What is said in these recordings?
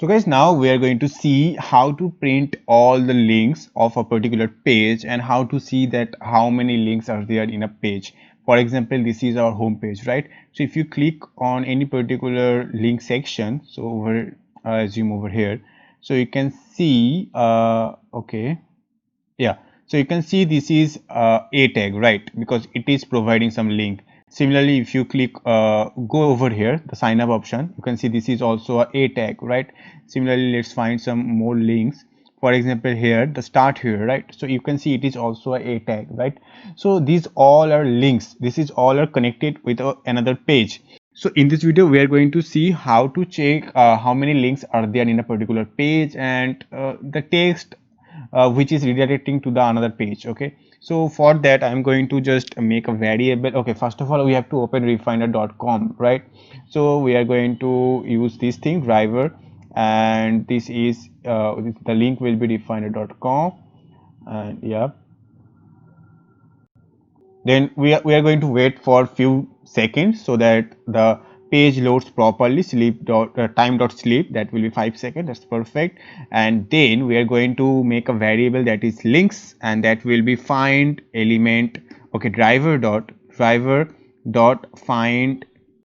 So guys, now we are going to see how to print all the links of a particular page and how to see that how many links are there in a page. For example, this is our home page, right? So if you click on any particular link section, so over zoom over here, so you can see okay, yeah, so you can see this is a tag, right? Because it is providing some link. Similarly, if you click go over here, the sign up option, you can see this is also a tag, right? Similarly, let's find some more links. For example, here the start here, right? So you can see it is also a tag, right? So these all are links. This is all are connected with another page. So in this video, we are going to see how to check how many links are there in a particular page and the text which is redirecting to the another page. Okay, so for that I'm going to just make a variable. Okay, first of all we have to open refiner.com, right? So we are going to use this thing driver, and this is the link will be refiner.com, and yeah, then we are going to wait for few seconds so that the page loads properly. Sleep dot time dot sleep, that will be 5 seconds, that's perfect. And then we are going to make a variable that is links, and that will be find element. Okay, driver dot find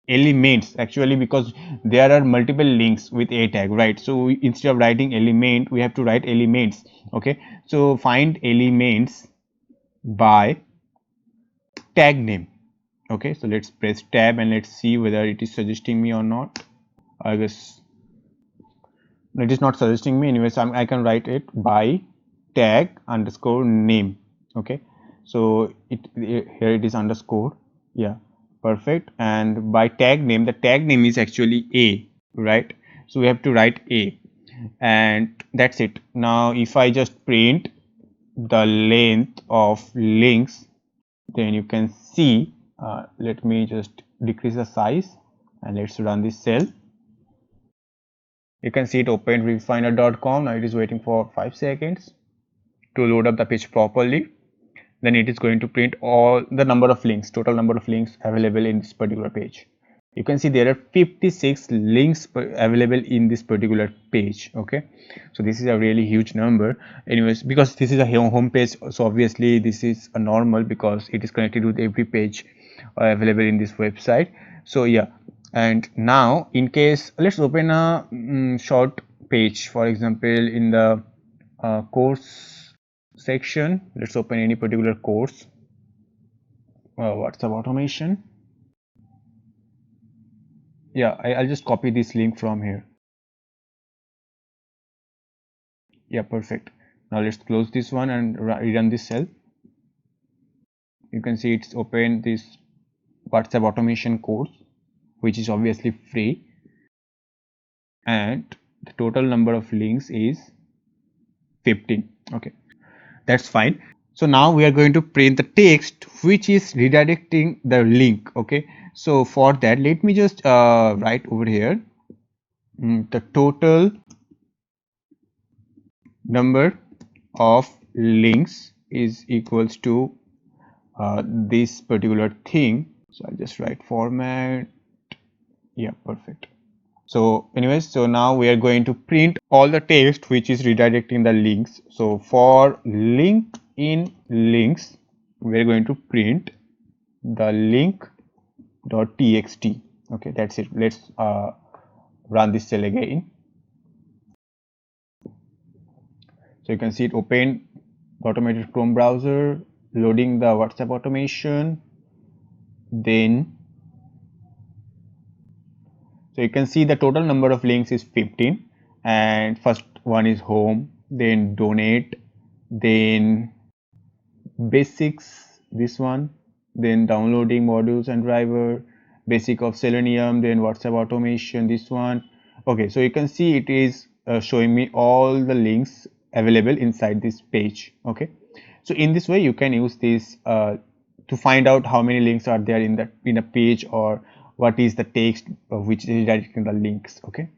elements, actually, because there are multiple links with a tag, right? So instead of writing element, we have to write elements. Okay, so find elements by tag name. Okay, so let's press tab and let's see whether it is suggesting me or not. I guess it is not suggesting me. Anyways, I can write it by tag underscore name. Okay, so here it is underscore, yeah, perfect. And by tag name, the tag name is actually a, right? So we have to write a, and that's it. Now if I just print the length of links, then you can see, let me just decrease the size and let's run this cell. You can see it opened refiner.com. Now it is waiting for 5 seconds to load up the page properly. Then it is going to print all the number of links, total number of links available in this particular page. You can see there are 56 links available in this particular page. Okay, so this is a really huge number. Anyways, because this is a home page, so obviously this is a normal because it is connected with every page available in this website. So yeah, and now in case, let's open a short page. For example, in the course section, let's open any particular course, WhatsApp automation. Yeah, I'll just copy this link from here. Yeah, perfect. Now let's close this one and rerun this cell. You can see it's open this WhatsApp automation course, which is obviously free, and the total number of links is 15. Okay, that's fine. So now we are going to print the text which is redirecting the link. Okay, so for that, let me just write over here the total number of links is equals to this particular thing. So I'll just write format. Yeah, perfect. So anyways, so now we are going to print all the text which is redirecting the links. So for link in links, we are going to print the link.txt. Okay, that's it. Let's run this cell again. So you can see it open the automated Chrome browser, loading the WhatsApp automation. Then so you can see the total number of links is 15, and first one is home, then donate, then basics, this one, then downloading modules and driver, basic of Selenium, then WhatsApp automation, this one. Okay, so you can see it is showing me all the links available inside this page. Okay, so in this way you can use this to find out how many links are there in a page, or what is the text which is redirecting the links. Okay.